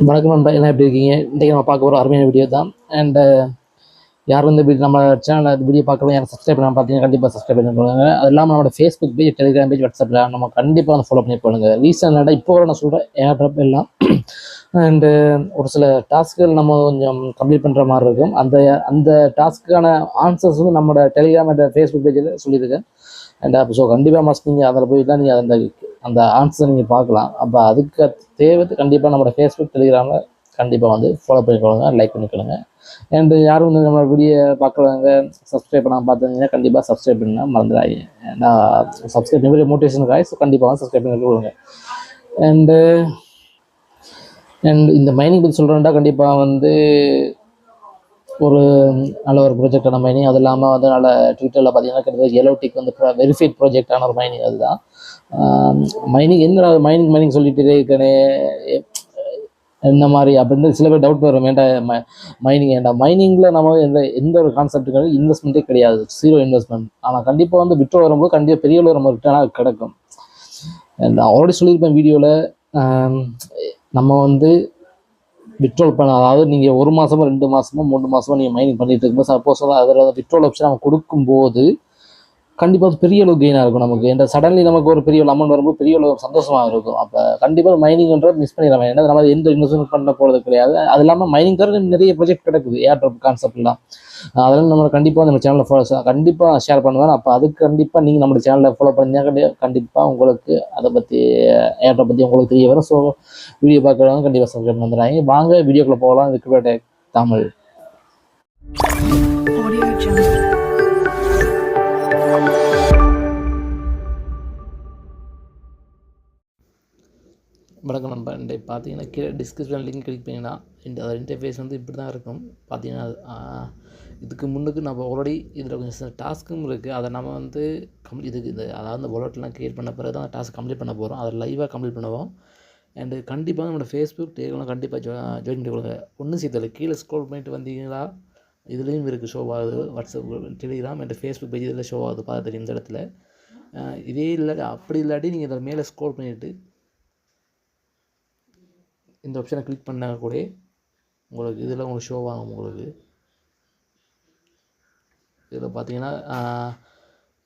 வணக்கம் நண்பா, என்ன எப்படி இருக்கீங்க? இன்றைக்கி நம்ம பார்க்க ஒரு அருமையான வீடியோ தான். அண்டு யாரும் இந்த வீடியோ நம்ம சேனலில் இந்த வீடியோ பார்க்கலாம், யாரும் சப்ஸ்கிரைப் பண்ணாமல் பார்த்தீங்கன்னா கண்டிப்பாக சப்ஸ்கிரைப் பண்ணிக்கோங்க. அது இல்லாமல் நம்மளோட ஃபேஸ்புக் பேஜ், டெலிகிராம் பேஜ், வாட்ஸ்அப்பில் நம்ம கண்டிப்பாக வந்து ஃபாலோ பண்ணி போடுங்க. ரீசெண்டாக இப்போ நான் சொல்கிறேன் ஏர்ட்ராப் எல்லாம் அண்டு ஒரு சில டாஸ்க்குகள் நம்ம கொஞ்சம் கம்ப்ளீட் பண்ணுற மாதிரி இருக்கும். அந்த அந்த டாஸ்க்குக்கான ஆன்சர்ஸ் வந்து நம்மளோட டெலிகிராம் அண்ட் ஃபேஸ்புக் பேஜில் சொல்லியிருக்கேன். அண்ட் அப்போ ஸோ கண்டிப்பாக மஸ்ட் நீங்கள் அதில் போய் தான் நீங்கள் அந்த ஆன்சர் நீங்கள் பார்க்கலாம். அப்போ அதுக்கு தேவை கண்டிப்பாக நம்மளோட ஃபேஸ்புக் டெலிகிராமில் கண்டிப்பாக வந்து ஃபாலோ பண்ணிக்கொள்ளுங்க, லைக் பண்ணிக்கொள்ளுங்க. அண்ட் யாரும் வந்து நம்ம வீடியோ பார்க்குறவங்க சப்ஸ்கிரைப் பண்ணாமல் பார்த்துருந்தீங்கன்னா கண்டிப்பாக சப்ஸ்கிரைப் பண்ண மறந்துடாதீங்க. ஏன்னா சப்ஸ்கிரைப் பண்ணி மோட்டிவேஷன் காய்ஸ் கண்டிப்பாக வந்து சப்ஸ்கிரைப் பண்ணி கொடுங்க. அண்டு இந்த மைனிங் பற்றி சொல்கிறேன்டா கண்டிப்பாக வந்து ஒரு நல்ல ஒரு ப்ராஜெக்டான மைனிங். அது இல்லாமல் வந்து நல்ல ட்விட்டரில் பார்த்தீங்கன்னா கிட்டத்தட்ட எலோடிக் வந்து வெரிஃபைட் ப்ராஜெக்டான ஒரு மைனிங். அதுதான் மைனிங். என்ன மைனிங் சொல்லிட்டு இருக்கனே என்ன மாதிரி அப்படின்னு சில பேர் டவுட் வரும். மைனிங் மைனிங்கில் நம்ம எந்த ஒரு கான்செப்ட்டுக்கு இன்வெஸ்ட்மெண்ட்டே கிடையாது, ஜீரோ இன்வெஸ்ட்மெண்ட். ஆனால் கண்டிப்பாக வந்து விட்ரோ வரும்போது கண்டிப்பாக பெரிய அளவு நம்ம ரிட்டர்னாக கிடைக்கும். நான் ஆல்ரெடி சொல்லியிருப்பேன் வீடியோவில், நம்ம வந்து விட்ரோல் பண்ண, அதாவது நீங்கள் 1 மாதமோ 2 மாதமோ 3 மாதமோ நீங்கள் மைனிங் பண்ணிட்டு இருக்கும்போது சப்போஸ் வந்து அதில் விட்ரோல் ஆப்ஷன் நம்ம கொடுக்கும்போது கண்டிப்பாக பெரிய அளவு கெயினாக இருக்கும் நமக்கு. இந்த சடன்லி நமக்கு ஒரு பெரிய அமௌண்ட் வரும்போது பெரிய அளவு சந்தோஷமாக இருக்கும். அப்போ கண்டிப்பாக மைனிங்ன்றது மிஸ் பண்ணிடலாம். ஏன்னா நம்ம எந்த இன்வெஸ்ட்மெண்ட் பண்ண போகிறது கிடையாது. அது இல்லாமல் மைனிங் தவிர நிறைய ப்ராஜெக்ட் கிடக்குது, ஏர்ட்ராப் கான்செப்ட்லாம். அதெல்லாம் நம்ம கண்டிப்பாக நம்ம சேனலில் ஃபாலோ கண்டிப்பாக ஷேர் பண்ணுவேன். அப்போ அதுக்கு கண்டிப்பாக நீங்கள் நம்ம சேனலில் ஃபாலோ பண்ணிங்கன்னா கண்டிப்பாக உங்களுக்கு அதை பற்றி ஏர்ட்ராப் பற்றி உங்களுக்கு தெரிய வரும். ஸோ வீடியோ பார்க்குறவங்க கண்டிப்பாக சப்ஸ்கிரைப் பண்ணுறாங்க. வாங்க வீடியோக்குள்ளே போகலாம். விக்கிபீடியா தமிழ். வணக்கம் நண்பா. இன்றைக்கு பார்த்தீங்கன்னா கீழே டிஸ்கிரிப்ஷன் லிங்க் கிளிக் பண்ணிங்கன்னா அதோட இன்டர்ஃபேஸ் வந்து இப்படி தான் இருக்கும். பார்த்தீங்கன்னா இதுக்கு முன்னுக்கு நம்ம ஆல்ரெடி இதில் கொஞ்சம் சில டாஸ்க்கும் இருக்குது. அதை நம்ம வந்து இதுக்கு அதாவது அந்த வாலெட்லாம் க்ரியேட் பண்ண பிறகு தான் அந்த டாஸ்க் கம்ப்ளீட் பண்ண போகிறோம். அதை லைவாக கம்ப்ளீட் பண்ணுவோம். அண்டு கண்டிப்பாக நம்மளோட ஃபேஸ்புக் டெலிகிராம் கண்டிப்பாக ஜாயின் பண்ணி கொடுங்க. ஒன்றும் சேர்த்தல, கீழே ஸ்க்ரோல் பண்ணிட்டு வந்தீங்களா இதுலேயும் இருக்குது, ஷோ ஆகுது. WhatsApp, Telegram and Facebook page இதில் ஷோ ஆகுது, பார்த்து தெரியும் இந்த இடத்துல. இதே இல்லாட்டி அப்படி இல்லாட்டி நீங்கள் இதில் மேலே ஸ்க்ரோல் பண்ணிவிட்டு இந்த ஆப்ஷனை கிளிக் பண்ணால் கூட உங்களுக்கு இதில் உங்களுக்கு ஷோ ஆகும். உங்களுக்கு இதில் பார்த்தீங்கன்னா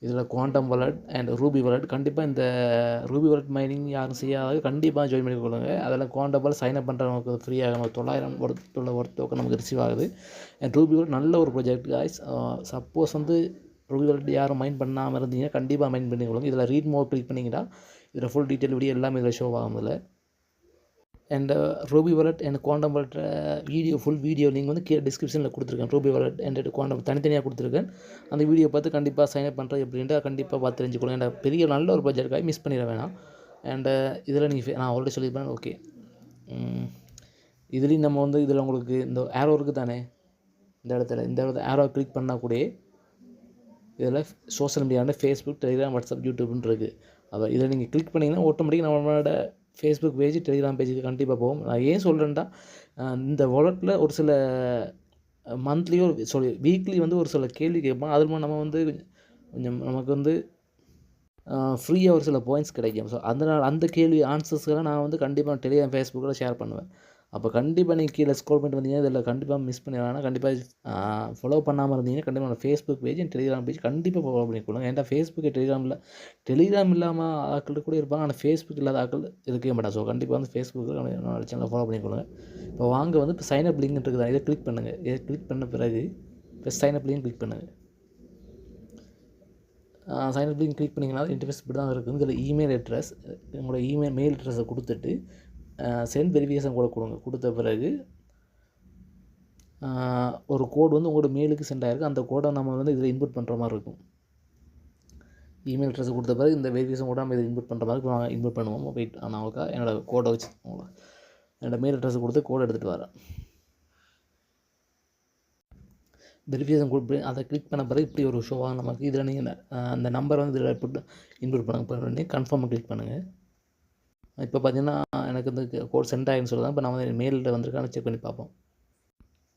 இதில் quantum wallet and Ruby wallet. கண்டிப்பாக இந்த ரூபி வாலெட் மைனிங் யாரும் செய்யாத கண்டிப்பாக ஜாயின் பண்ணி கொள்ளுங்க. அதெல்லாம் குவாண்டம் வாலெட் சைன் அப் பண்ணுறவங்களுக்கு ஃப்ரீயாக நமக்கு 900 ஒர்த் டோக்கன் நமக்கு ரிசீவ் ஆகுது. அண்ட் ரூபி வாலெட் நல்ல ஒரு ப்ராஜெக்ட் காய்ஸ். சப்போஸ் வந்து ரூபி வாலெட் யாரும் மைண்ட் பண்ணாமல் இருந்தீங்கன்னா கண்டிப்பாக மைண்ட் பண்ணி கொள்ளுங்க. இதில் ரீட் மோட் கிளிக் பண்ணிங்கன்னா இதில் ஃபுல் டீட்டெயில் வீடியோ எல்லாமே இதில் ஷோ ஆகும். இதில் and Ruby wallet and quantum wallet full video link வந்து கீழே டிஸ்கிரிப்ஷனில் கொடுத்துருக்கேன். ரூபி வாலெட் அண்ட் குவாண்டம் தனித்தனியாக கொடுத்துருக்கேன். அந்த வீடியோ பார்த்து கண்டிப்பாக சைன் அப் பண்ணுறது எப்படின்ட்டு கண்டிப்பாக பார்த்து தெரிஞ்சுக்கணும். ஏன்னா பெரிய நல்ல ஒரு ப்ராஜெக்டாக மிஸ் பண்ணிட வேணாம். அண்டு இதில் நீங்கள் நான் ஆல்ரெடி சொல்லியிருப்பேன். ஓகே, இதுலேயும் நம்ம வந்து இதில் உங்களுக்கு இந்த ஏரோ இருக்குது தானே, இந்த இடத்துல ஏரோ கிளிக் பண்ணால் கூட இதில் சோஷியல் மீடியாவில் ஃபேஸ்புக், டெலிகிராம், வாட்ஸ்அப், யூடியூப்னு இருக்குது. அப்போ இதில் நீங்கள் கிளிக் பண்ணிங்கன்னா ஆட்டோமேட்டிக்காக நம்மளோட ஃபேஸ்புக் பேஜ், டெலிகிராம் பேஜுக்கு கண்டிப்பாக போகும். நான் ஏன் சொல்கிறேன்டா, இந்த வாலெட்டில் ஒரு சில மந்த்லியோ வீக்லி வந்து ஒரு சில கேள்வி கேட்பான். அது நம்ம வந்து கொஞ்சம் நமக்கு வந்து ஃப்ரீயாக ஒரு சில பாயிண்ட்ஸ் கிடைக்கும். ஸோ அதனால் அந்த கேள்வி ஆன்சர்ஸ்க்கெல்லாம் நான் வந்து கண்டிப்பாக டெலிகிராம், ஃபேஸ்புக்கில் ஷேர் பண்ணுவேன். அப்போ கண்டிப்பாக நீங்கள் கீழே ஸ்க்ரோல் பண்ணிட்டு வந்தீங்கன்னா இதில் கண்டிப்பாக மிஸ் பண்ணிடலாம். கண்டிப்பாக ஃபாலோ பண்ணாமல் இருந்தீங்கன்னா கண்டிப்பாக நம்ம Facebook page and Telegram page கண்டிப்பாக ஃபாலோ பண்ணிக்கொள்ளுங்க. ஏன்னா ஃபேஸ்புக், டெலிகிராம் இல்லாமல் ஆட்கள் கூட இருப்பாங்க, ஆனால் ஃபேஸ்புக் இல்லாத ஆட்கள் இருக்கவே மாட்டாங்க. ஸோ கண்டிப்பாக வந்து ஃபேஸ்புக்கில் நம்ம சேனலை ஃபாலோ பண்ணிக்கொள்ளுங்க. இப்போ வாங்க வந்து இப்போ சைன் அப் லிங்க் இருக்குது, இதை கிளிக் பண்ணுங்கள். இதை கிளிக் பண்ண பிறகு இப்போ சைன் அப் லிங்க் கிளிக் பண்ணுங்கள். சைன் அப் லிங்க் கிளிக் பண்ணிங்கன்னா இன்டர்ஃபேஸ் இப்படி தான் இருக்குது. இதில் இமெயில் அட்ரஸ், உங்களோட மெயில் அட்ரஸை கொடுத்துட்டு சென்ட் வெரிஃபிகேஷன் கோட் கொடுங்க. கொடுத்த பிறகு ஒரு கோடு வந்து உங்களோட மெயிலுக்கு சென்ட் ஆகிருக்கு. அந்த கோடை நம்ம வந்து இதில் இன்புட் பண்ணுற மாதிரி இருக்கும். இமெயில் அட்ரஸை கொடுத்த பிறகு இந்த வெரிஃபிகேஷன் கோடை நம்ம இதை இன்புட் பண்ணுற மாதிரி நாங்கள் இன்புட் பண்ணுவோம். வெயிட், நான் என்னோடய கோடை வச்சு என்னோடய மெயில் அட்ரஸை கொடுத்து கோடை எடுத்துகிட்டு வரேன். வெரிஃபிகேஷன் கொடுத்து அதை கிளிக் பண்ண பிறகு இப்படி ஒரு ஷோவாக நமக்கு இதில் நீங்கள் அந்த நம்பர் வந்து இதில் இன்புட் பண்ணி கன்ஃபார்மாக கிளிக் பண்ணுங்கள். இப்போ பார்த்தீங்கன்னா எனக்கு இந்த கோட் சென்ட் ஆகின்னு சொல்லுதான். இப்போ நான் வந்து மெயிலில் வந்திருக்கான்னு செக் பண்ணி பார்ப்போம்.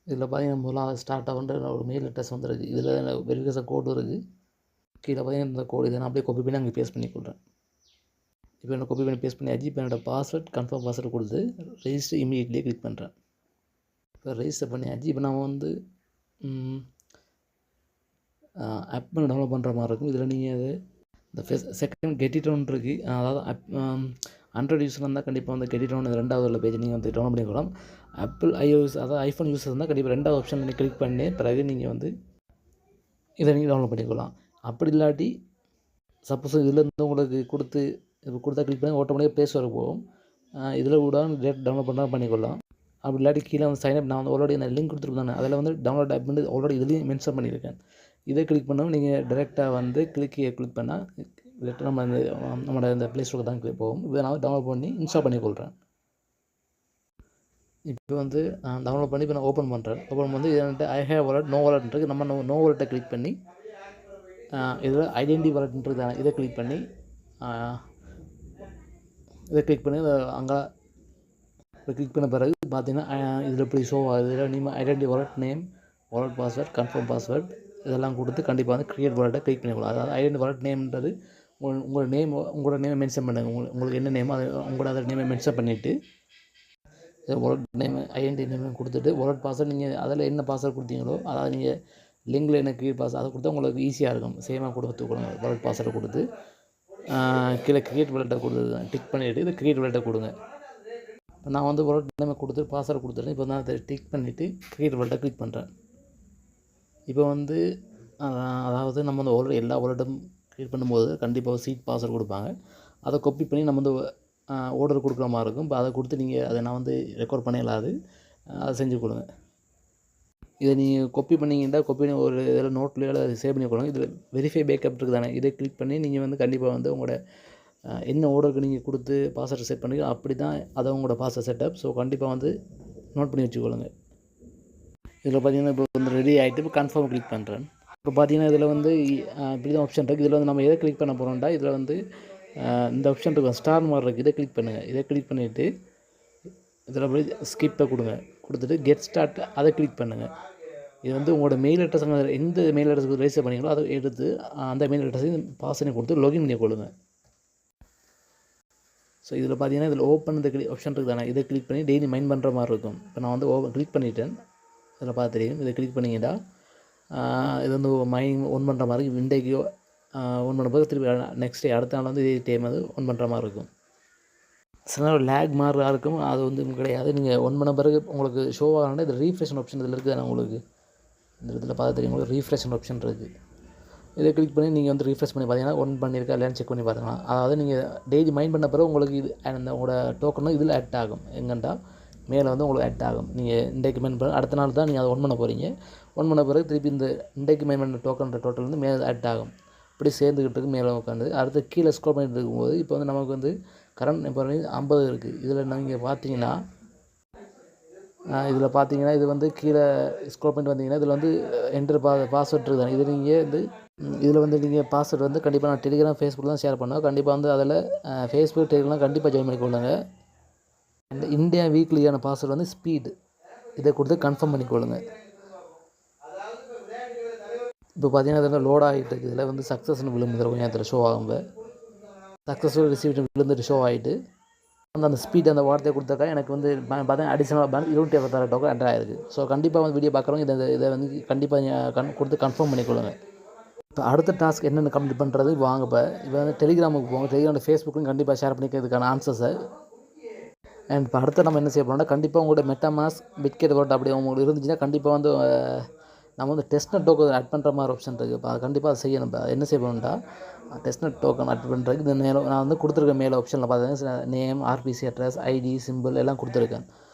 இதில் பார்த்தீங்கன்னா முதல்ல ஸ்டார்ட் ஆகுன்ற ஒரு மெயில் அட்ரஸ் வந்துருக்கு. இதில் வெரிஃபிகேஷன் கோடு இருக்குது. கீழே பார்த்தீங்கன்னா இந்த கோடு இதை நான் அப்படியே காப்பி பண்ணி அங்கே பேஸ்ட் பண்ணி கொள்கிறேன். இப்போ நான் காப்பி பண்ணி பேஸ்ட் பண்ணியாச்சு. இப்போ என்னோடய பாஸ்வேர்ட் கன்ஃபார்ம் பாஸ்வேர்டு கொடுத்து ரெஜிஸ்டர் இமீடியட்லியே கிளிக் பண்ணுறேன். இப்போ ரெஜிஸ்டர் பண்ணியாச்சு. இப்போ நம்ம வந்து ஆப் டவுன்லோட் பண்ணுற மாதிரி இருக்கும். இதில் நீங்கள் அது இந்த செகண்ட் கெட்டிட்டோன் இருக்குது. அதாவது ஆண்ட்ராய்டு யூஸர் இருந்தால் கண்டிப்பாக வந்து கெட்டிட்டோன் ரெண்டாவது உள்ள பேஜ் நீங்கள் வந்து டவுன்லோட் பண்ணிக்கலாம். ஆப்பிள் அதாவது ஐஃபோன் யூஸர் இருந்தால் கண்டிப்பாக ரெண்டாவது ஆப்ஷன் நீங்கள் கிளிக் பண்ணி பிறகு நீங்கள் வந்து இதை நீங்கள் டவுன்லோட் பண்ணிக்கலாம். அப்படி இல்லாட்டி சப்போஸ் இதிலேருந்து உங்களுக்கு கொடுத்தா கிளிக் பண்ணி ஆட்டோமேட்டிக்காக ப்ளே ஸ்டோருக்கு போகும். இதில் கூட டேட் டவுன்லோட் பண்ணால் பண்ணிக்கலாம். அப்படி இல்லாட்டி கீழே வந்து சைன்அப் நான் வந்து ஆல்ரெடி அந்த லிங்க் கொடுத்துருப்பேன். அதில் வந்து டவுன்லோட் ஆப் வந்து ஆல்ரெடி இதுலேயும் மென்ஷன் பண்ணியிருக்கேன். இதை கிளிக் பண்ணால் நீங்கள் டேரெக்டாக வந்து கிளிக் பண்ணால் நம்ம நம்மளோட இந்த ப்ளே ஸ்டோருக்கு தான் கிளிக் போகும். இதை நான் டவுன்லோட் பண்ணி இன்ஸ்டால் பண்ணிக்கொள்கிறேன். இப்போ வந்து டவுன்லோட் பண்ணி இப்போ நான் ஓப்பன் பண்ணுறேன். ஓப்பன் வந்து என்கிட்ட ஐ ஹேவ் வாலெட் நோ வாலெட்ன்றது நம்ம நோ வாலெட்டை கிளிக் பண்ணி இதில் ஐடென்டி வாலெட்ன்றது இதை கிளிக் பண்ணி அங்கே இப்போ கிளிக் பண்ண பிறகு பார்த்தீங்கன்னா இதில் இப்படி ஷோ ஆகுது. இதில் நீங்கள் identity wallet name wallet password confirm password இதெல்லாம் கொடுத்து கண்டிப்பாக வந்து க்ரியேட் வாலெட்டை கிளிக் பண்ணிக்கலாம். அதாவது ஐடென்டி வாலெட் நேம்ன்றது உங்களோட நேமை மென்ஷன் பண்ணுங்கள். உங்களுக்கு என்ன நேமோ அதை உங்களோட அதை நேமை மென்ஷன் பண்ணிவிட்டு வாலெட் நேம் ஐடென்டி நேம் கொடுத்துட்டு வாலெட் பாஸ்வேர்ட் நீங்கள் அதில் என்ன பாஸ்வேர்ட் கொடுத்தீங்களோ அதாவது நீங்கள் லிங்கில் என்ன க்ரியேட் பாஸ்வேர்ட் அதை கொடுத்தா உங்களுக்கு ஈஸியாக இருக்கும். சேமாக கொடுங்க வாலெட் பாஸ்வேர்டை கொடுத்து கீழே க்ரியேட் வாலெட்டை கொடுத்து டிக் பண்ணிவிட்டு இதை க்ரியேட் வாலெட்டை கொடுங்க. நான் வந்து வாலெட் நேமை கொடுத்து பாஸ்வேர்டு கொடுத்துட்டேன். இப்போ நான் அதை டிக் பண்ணிவிட்டு க்ரியேட் வாலெட்டை கிளிக் பண்ணுறேன். இப்போ வந்து அதாவது நம்ம வந்து ஆல்ரெடி எல்லா வாலெட்டும் க்ரியேட் பண்ணும்போது கண்டிப்பாக சீட் பாஸ்வேர்டு கொடுப்பாங்க. அதை காப்பி பண்ணி நம்ம வந்து ஆர்டர் கொடுக்குற மாதிரி இருக்கும். இப்போ அதை கொடுத்து நீங்கள் அதை நான் வந்து ரெக்கார்ட் பண்ணிடலாது அதை செஞ்சு கொடுங்க. இதை நீங்கள் காப்பி பண்ணிங்கன்னா காப்பி பண்ணி ஒரு இதில் நோட்லேயோ அதை சேவ் பண்ணி கொடுங்க. இதில் வெரிஃபை பேக்கப் இருக்குது தானே, இதை கிளிக் பண்ணி நீங்கள் வந்து கண்டிப்பாக வந்து உங்களோட என்ன ஆர்டருக்கு நீங்கள் கொடுத்து பாஸ்வேர்டு செட் பண்ணி அப்படி தான் அதை உங்களோட பாஸ்வேர்ட் செட்டப். ஸோ கண்டிப்பாக வந்து நோட் பண்ணி வச்சுக்கொள்ளுங்க. இதில் பார்த்தீங்கன்னா இப்போ வந்து ரெடி ஆகிட்டு இப்போ கன்ஃபார்ம் கிளிக் பண்ணுறேன். இப்போ பார்த்தீங்கன்னா இதில் வந்து இப்படி தான் ஆப்ஷன் இருக்குது. இதில் வந்து நம்ம எதை கிளிக் பண்ண போகிறோம்டா இதில் வந்து இந்த ஆப்ஷன் இருக்கும் ஸ்டார் மாதிரி இருக்குது. இதை கிளிக் பண்ணுங்கள். இதை கிளிக் பண்ணிவிட்டு இதில் போய் ஸ்கிப்பை கொடுத்துட்டு கெட் ஸ்டார்ட் அதை கிளிக் பண்ணுங்கள். இது வந்து உங்களோட மெயில் அட்ரஸ் எந்த மெயில் அட்ரஸுக்கு ரெஜிஸ்டர் பண்ணீங்களோ அதை எடுத்து அந்த மெயில் அட்ரஸையும் பாஸ்வேர்டையும் கொடுத்து லாகின் பண்ணி கொள்ளுங்கள். ஸோ இதில் பார்த்தீங்கன்னா இதில் ஓப்பன் இந்த ஆப்ஷன் இருக்குது தானே, இதை கிளிக் பண்ணி டெய்லி மைண்ட் பண்ணுற மாதிரி இருக்கும். இப்போ நான் வந்து கிளிக் பண்ணிவிட்டேன். இதில் பார்த்து தெரியும். இதை கிளிக் பண்ணிங்கன்னா இது வந்து மைண்ட் ஒன் பண்ணுற மாதிரி இன்றைக்கு ஒன் பண்ண போது திருப்பி நெக்ஸ்ட் டே அடுத்த நாள் வந்து இதே டைம் வந்து ஒன் பண்ணுற மாதிரி இருக்கும். சில நேரம் லேக் மாதிரி இருக்கும். அது வந்து கிடையாது. நீங்கள் ஒன் பண்ண பிறகு உங்களுக்கு ஷோ ஆகணுன்னா இது ரீஃப்ரெஷன் ஆப்ஷன் இதில் இருக்குது தானே. உங்களுக்கு இந்த இடத்துல பார்த்து தெரியும். உங்களுக்கு ரீஃப்ரெஷன் ஆப்ஷன் இருக்குது. இதை கிளிக் பண்ணி நீங்கள் வந்து ரீஃப்ரெஷ் பண்ணி பார்த்தீங்கன்னா ஒன் பண்ணியிருக்கா இல்லையான்னு செக் பண்ணி பார்த்துக்கலாம். அதாவது நீங்கள் டெய்லி மைண்ட் பண்ண பிறகு உங்களுக்கு இது அந்த உங்களோட டோக்கன் இதில் ஆட் ஆகும். எங்கேண்டா மேலே வந்து உங்களுக்கு ஆட் ஆகும். நீங்கள் இன்றைக்கு மைண்ட் பண்ண அடுத்த நாள் தான் நீங்கள் அதை ஒன் பண்ண போகிறீங்க. ஒன் பண்ண பிறகு திருப்பி இந்த இன்றைக்கு மைண்ட் பண்ண டோக்கன்ற டோட்டல் வந்து மேலே ஆட் ஆகும். இப்படி சேர்ந்துக்கிட்டு மேலே உட்காந்து அடுத்து கீழே ஸ்க்ரோல் பண்ணிட்டு இருக்கும்போது இப்போ வந்து நமக்கு வந்து கரண்ட் இப்போ 50 இருக்குது. இதில் நீங்கள் பார்த்தீங்கன்னா இது வந்து கீழே ஸ்க்ரோல் பண்ணிட்டு வந்தீங்கன்னா இதில் வந்து என்டர் பாஸ்வேர்ட் இருக்குது. இது நீங்கள் வந்து இதில் வந்து நீங்கள் பாஸ்வேர்டு வந்து கண்டிப்பாக நான் டெலிகிராம் ஃபேஸ்புக் தான் ஷேர் பண்ணுவேன். கண்டிப்பாக வந்து அதில் ஃபேஸ்புக் டெலிகிராம் கண்டிப்பாக ஜாயின் பண்ணிக்கொள்ளுங்க. இந்த இந்தியா வீக்லியான பாஸ்வேர்டு வந்து ஸ்பீடு இதை கொடுத்து கன்ஃபார்ம் பண்ணிக்கொள்ளுங்க. இப்போ பார்த்தீங்கன்னா இதில் லோட் ஆகிட்டு இருக்குது. இதில் வந்து சக்ஸஸ்னு விழுந்துடும். கொஞ்சம் நேரத்தில் ஷோ ஆகும். சக்ஸஸ்ஃபுல் ரிசீவ்டு விழுந்துட்டு ஷோ ஆகிட்டு அந்த ஸ்பீட் அந்த வார்த்தையை கொடுத்தாக்கா எனக்கு வந்து பார்த்தீங்கன்னா அடிஷனலாக பேலன்ஸ் 256 டோக்கன் என்டர் ஆகிருக்கு. ஸோ கண்டிப்பாக வந்து வீடியோ பார்க்குறவங்க இதை வந்து கண்டிப்பாக கொடுத்து கன்ஃபார்ம் பண்ணிக்கொள்ளுங்க. இப்போ அடுத்த டாஸ்க் என்னென்ன கம்ப்ளீட் பண்ணுறது வாங்க. இப்போ வந்து டெலிகிராமுக்கு போங்க. டெலிகிராம் ஃபேஸ்புக்கும் கண்டிப்பாக ஷேர் பண்ணிக்கிறதுக்கான ஆன்சர்ஸை அண்ட் இப்போ அடுத்து நம்ம என்ன செய்ய போகிறோம்னா கண்டிப்பாக உங்களோட மெட்டாமாஸ்க் பிட்கெட் வாலெட் அப்படி உங்களுக்கு இருந்துச்சுன்னா கண்டிப்பாக வந்து நம்ம வந்து டெஸ்ட்நெட் டோக்கன் ஆட் பண்ணுற மாதிரி ஆப்ஷன் இருக்குது. இப்போ கண்டிப்பாக அதை செய்யணும். இப்போ என்ன செய்ய போகணும்னா டெஸ்ட்நெட் டோக்கன் ஆட் பண்ணுறதுக்கு இந்த மேலே நான் வந்து கொடுத்துருக்கேன். மேலே ஆப்ஷனில் பார்த்தீங்கன்னா name RPC address ID simple எல்லாம் கொடுத்துருக்கேன்.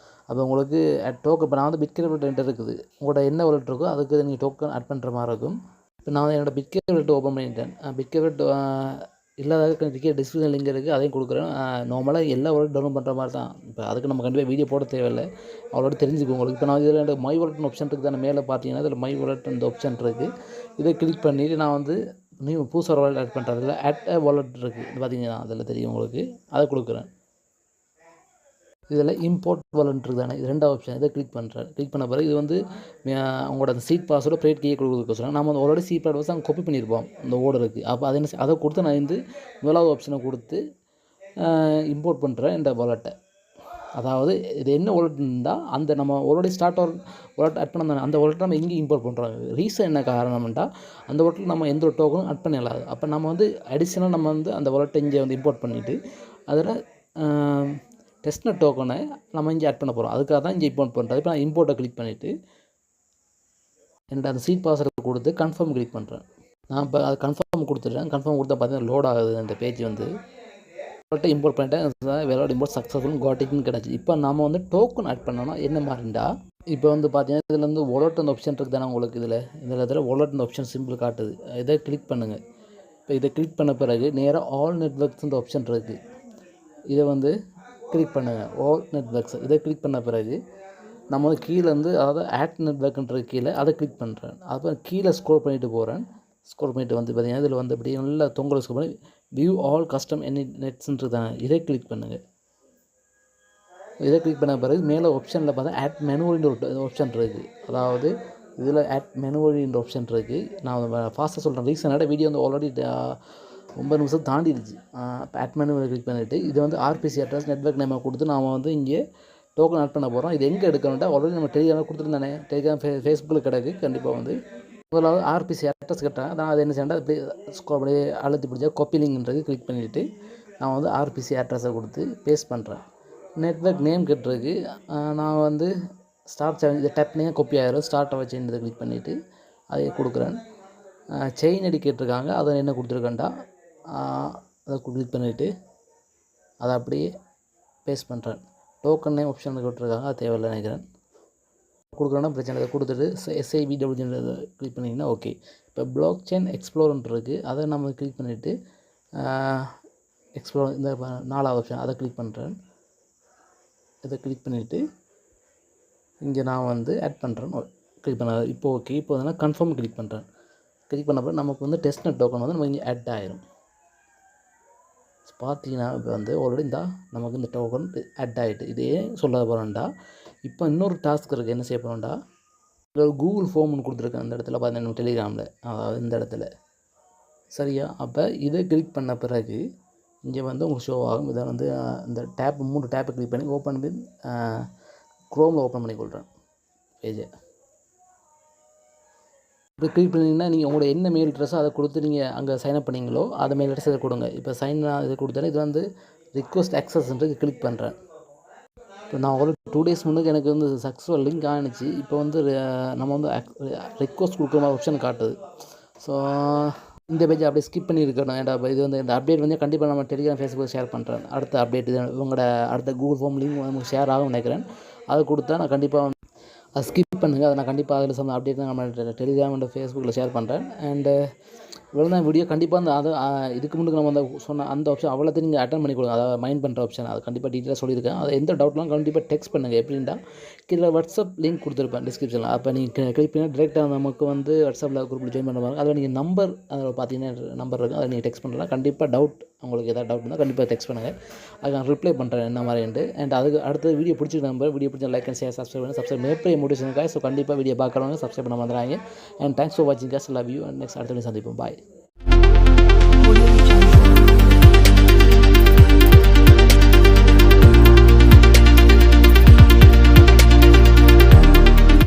அப்போ உங்களுக்கு டோக்கன் இப்போ நான் வந்து பிட்கெட் வாலெட் இருக்குது. உங்களோட என்ன வாலெட் இருக்கோ அதுக்கு நீங்கள் டோக்கன் ஆட் பண்ணுற மாதிரி இருக்கும். இப்போ நான் வந்து என்னோடய பிட்கெட் வாலெட் ஓப்பன் பண்ணிட்டேன். பிட்கெட் வாலெட் இல்லாத டிஸ்கிரிப்ஷன் லிங்க் இருக்குது, அதையும் கொடுக்குறேன். நார்மலாக எல்லா வாலெட் டவுன்லோட் பண்ணுற மாதிரி தான். இப்போ அதுக்கு நம்ம கண்டிப்பாக வீடியோ போட தேவையில்லை. அவ்வளோட தெரிஞ்சுக்கோங்க உங்களுக்கு. இப்போ நான் இதில் மை வாலெட்னு ஆப்ஷன் இருக்குது தானே, மேலே பார்த்தீங்கன்னா இதில் மை வாலெட் இந்த ஆப்ஷன் இருக்குது. இதை கிளிக் பண்ணிவிட்டு நான் வந்து நீங்கள் புதுசாக வாலெட் ஆட் பண்ணுறதில்ல ஆட் வாலெட் இருக்குது பார்த்தீங்கன்னா அதில் தெரியும் உங்களுக்கு. அதை கொடுக்குறேன். இதில் இம்போர்ட் வாலெட் இருக்குது தானே, இது ரெண்டாவது ஆப்ஷன். இதை கிளிக் பண்ணுறேன். கிளிக் பண்ண பிறகு இது வந்து உங்களோட அந்த சீட் பாஸ்வேர்டு ப்ரைவேட் கீயை கொடுக்க சொல்லுங்கள். நம்ம வந்து ஆல்ரெடி சீட் பாஸ்வேர்டு அங்கே காப்பி பண்ணியிருப்போம் இந்த ஓர்டருக்கு. அப்போ அதை கொடுத்து நான் வந்து முதலாவது ஆப்ஷனை கொடுத்து இம்போர்ட் பண்ணுற இந்த வாலெட்டை. அதாவது இது என்ன வாலெட்னா அந்த நம்ம ஆல்ரெடி ஸ்டார்ட் வாலெட் ஆட் பண்ண அந்த வாலெட்டை நம்ம எங்கே இம்போர்ட் பண்ணுறோம். ரீசன் என்ன காரணம்னா அந்த வாலெட்டில் நம்ம எந்த ஒரு டோக்கனும் ஆட் பண்ண இல்லாது. அப்போ நம்ம வந்து அடிஷ்னலாக நம்ம வந்து அந்த வாலெட்டை இங்கே வந்து இம்போர்ட் பண்ணிவிட்டு அதில் டெஸ்ட்நெட் டோக்கனை நம்ம இங்கே ஆட் பண்ண போகிறோம். அதுக்காக தான் இங்கே இம்போர்ட் பண்ணுறது. இப்போ நான் இம்போர்ட்டை கிளிக் பண்ணிவிட்டு என்னோட அந்த சீட் பாஸ்வேர்டு கொடுத்து கன்ஃபார்ம் கிளிக் பண்ணுறேன். நான் இப்போ அது கன்ஃபார்ம் கொடுத்துட்டேன். கன்ஃபார்ம் கொடுத்தா பார்த்தீங்கன்னா லோட் ஆகுது அந்த பேஜ் வந்து. இம்போர்ட் பண்ணிட்டேன். வேலோட இம்போர்ட் சக்ஸஸ்ஃபுல் காட்டிக்னு கிடச்சி. இப்போ நம்ம வந்து டோக்கன் ஆட் பண்ணோன்னா என்ன மாதிரிண்டா இப்போ வந்து பார்த்தீங்கன்னா இதில் வந்து வாலெட் அந்த ஆப்ஷன் இருக்குது தானே உங்களுக்கு. இதில் வாலெட் அந்த ஆப்ஷன் சிம்பிள் காட்டுது. இதை கிளிக் பண்ணுங்கள். இப்போ இதை கிளிக் பண்ண பிறகு நேராக ஆல் நெட்வொர்க்ஸ் அந்த ஆப்ஷன் இருக்குது. இதை வந்து கிளிக் பண்ணுங்கள். ஆல் நெட்வொர்க்ஸ் இதை கிளிக் பண்ண பிறகு நம்ம வந்து கீழே வந்து அதாவது ஆட் நெட்வொர்க்குன்றது கீழே அதை கிளிக் பண்ணுறேன். அப்புறம் கீழே ஸ்க்ரோல் பண்ணிட்டு போகிறேன். ஸ்க்ரோல் பண்ணிட்டு வந்து பார்த்தீங்கன்னா இதில் வந்து இப்படி நல்லா தொங்கல் ஸ்க்ரோல் பண்ணி வியூ ஆல் கஸ்டம் எனி நெட்ஸ்ன்றதாங்க இதை கிளிக் பண்ணுங்கள். இதை கிளிக் பண்ண பிறகு மேலே ஆப்ஷனில் பார்த்தா ஆட் மெனுவல்ன்ற ஒரு ஆப்ஷன் இருக்குது. அதாவது இதில் ஆட் மெனுவல்ன்ற ஆப்ஷன் இருக்குது. நான் ஃபாஸ்ட்டாக சொல்கிறேன். ரீசனாக வீடியோ வந்து ஆல்ரெடி 9 நிமிஷம் தாண்டிடுச்சு. ஆட் மெனுவல் கிளிக் பண்ணிவிட்டு இது வந்து ஆர்பிசி அட்ரஸ் நெட்வொர்க் நேமை கொடுத்து நாம் வந்து இங்கே டோக்கன் ஆட் பண்ண போகிறோம். இது எங்கே எடுக்கணும்ட்டா ஆல்ரெடி நம்ம டெலிகிராமில் கொடுத்துருந்தானே. டெலிகிராம் ஃபேஸ்புக்கில் கிடக்கு. கண்டிப்பாக வந்து முதலாவது ஆர்பிசி அட்ரஸ் கேட்டேன். நான் அதை என்ன செய்யணும் அப்படி அப்படியே அழுத்தி பிடிச்சா காப்பி லிங்க்ன்றது கிளிக் பண்ணிவிட்டு நான் வந்து ஆர்பிசி அட்ரஸை கொடுத்து பேஸ்ட் பண்ணுறேன். நெட்வொர்க் நேம் கேட்டிருக்கு. நான் வந்து ஸ்டார்ட் இதை டேப்னிங்க காப்பி ஆகிரும். ஸ்டார்ட்டை வச்சு இதை கிளிக் பண்ணிவிட்டு அதை கொடுக்குறேன். செயின் ஐடி கேட்டிருக்காங்க. அதை என்ன கொடுத்துருக்கேன்டா அதை கிளிக் பண்ணிவிட்டு அதை அப்படியே பேஸ்ட் பண்ணுறேன். டோக்கன் நேம் ஆப்ஷன் கொடுத்துருக்காங்க. அது தேவையில்லை நினைக்கிறேன். கொடுக்குறோன்னா பிரச்சனை இல்லை. கொடுத்துட்டு SIBWன்றதை கிளிக் பண்ணிங்கன்னா ஓகே. இப்போ பிளாக் செயின் எக்ஸ்ப்ளோர்ன்ட்டு இருக்குது. அதை நம்ம கிளிக் பண்ணிவிட்டு எக்ஸ்ப்ளோர் இந்த 4வது ஆப்ஷன் அதை கிளிக் பண்ணுறேன். இதை கிளிக் பண்ணிவிட்டு இங்கே நான் வந்து ஆட் பண்ணுறேன். கிளிக் பண்ண இப்போ ஓகே. இப்போ வந்து கன்ஃபார்ம் கிளிக் பண்ணுறேன். கிளிக் பண்ணப்போ நமக்கு வந்து டெஸ்ட்நெட் டோக்கன் வந்து நம்ம இங்கே ஆட் ஆயிரும். பார்த்தீங்கன்னா இப்போ வந்து ஆல்ரெடி நமக்கு இந்த டோக்கன் ஆட் ஆகிட்டு. இதே சொல்ல போகிறோம்டா இப்போ இன்னொரு டாஸ்க் இருக்குது. என்ன செய்ய போகிறோம்டா இதில் ஒரு கூகுள் ஃபார்ம்னு கொடுத்துருக்கேன். அந்த இடத்துல பார்த்தீங்கன்னா டெலிகிராமில் அதாவது இந்த இடத்துல சரியா. அப்போ இதை கிளிக் பண்ண பிறகு இங்கே வந்து உங்களுக்கு ஷோ ஆகும். இதை வந்து இந்த 3 டேப்பை கிளிக் பண்ணி ஓப்பன் வித் க்ரோமில் ஓப்பன் பண்ணி கொள்கிறேன் பேஜை. இப்போ கிளிக் பண்ணிங்கன்னா நீங்கள் உங்களோட என்ன மெயில் அட்ரஸோ அதை கொடுத்து நீங்கள் அங்கே சைன்அப் பண்ணிங்களோ அதை மெயில் அட்ரஸ் இதை கொடுங்க. இப்போ இது கொடுத்தேன்னா இது வந்து ரிக்வஸ்ட் ஆக்சஸ்ன்றது கிளிக் பண்ணுறேன். இப்போ நான் ஒரு 2 டேஸ் முன்னுக்கு எனக்கு வந்து சக்ஸஸ்ஃபுல் லிங்க் ஆனிச்சு. இப்போ வந்து நம்ம வந்து ரிக்வஸ்ட் கொடுக்குற மாதிரி ஆப்ஷன் காட்டுது. ஸோ இந்த பேஜை அப்படியே ஸ்கிப் பண்ணியிருக்கணும். ஏன்டா இது வந்து இந்த அப்டேட் வந்து கண்டிப்பாக நம்ம டெலிகிராம் ஃபேஸ்புக் ஷேர் பண்ணுறேன். அடுத்த அப்டேட் இது உங்களோட அடுத்த கூகுள் ஃபார்ம் லிங்க் நமக்கு ஷேர் ஆகும் நினைக்கிறேன். அதை கொடுத்தா நான் கண்டிப்பாக அதை ஸ்கிப் பண்ணுங்கள். அதை நான் கண்டிப்பாக அதில் சொன்ன அப்டேட் தான் நம்ம டெலிகிராம் அண்ட் ஃபேஸ்புக்கில் ஷேர் பண்ணுறேன். அண்டு இவ்வளோ தான் வீடியோ. கண்டிப்பாக அந்த இதுக்கு முன்னுக்கு நம்ம சொன்ன அந்த ஆப்ஷன் அவ்வளோத்தையும் நீங்கள் அட்டன் பண்ணி கொடுங்க. அதாவது மைண்ட் பண்ணுற ஆப்ஷன் அது கண்டிப்பாக டீட்டெயிலாக சொல்லியிருக்கேன். அது எந்த டவுட்லாம் கண்டிப்பாக டெக்ஸ்ட் பண்ணுங்கள். எப்படின்னா கீழே வாட்ஸ்அப் லிங்க் கொடுத்துருப்பேன் டிஸ்கிரிப்ஷனில். அப்போ நீங்கள் கிளிக் பண்ணி டேரெக்டாக நமக்கு வந்து வாட்ஸ்அப்பில் குரூப்பில் ஜாயின் பண்ண பாருங்க. அதில் நீங்கள் நம்பர் அதில் பார்த்தீங்கன்னா நம்பர் இருக்குது. அதை நீங்கள் டெக்ஸ்ட் பண்ணலாம். கண்டிப்பாக டவுட் உங்களுக்கு எதாவது டவுட் இருந்தால் கண்டிப்பாக டெக்ஸ்ட் பண்ணுங்கள். அதுக்கு நான் ரிப்ளை பண்ணுறேன் என்ன மாதிரின்ட்டு. அண்ட் அதுக்கு அடுத்த வீடியோ பிடிச்சிருக்க வீடியோ பிடிச்ச லைக் அண்ட் ஷேர் சப்ஸ்கிரைப் பண்ணி சப்ஸ்கிரைப் மிகப்பெரிய மோட்டிவேஷனுக்காக. ஸோ கண்டிப்பாக வீடியோ பார்க்குறவங்க சப்ஸ்கிரைப் பண்ண வந்துடுறாங்க. அண்ட் தேங்க்ஸ் ஃபார் வாட்சிங். Love you. அண்ட் நெக்ஸ்ட் அடுத்த சந்திப்போம். பாய்.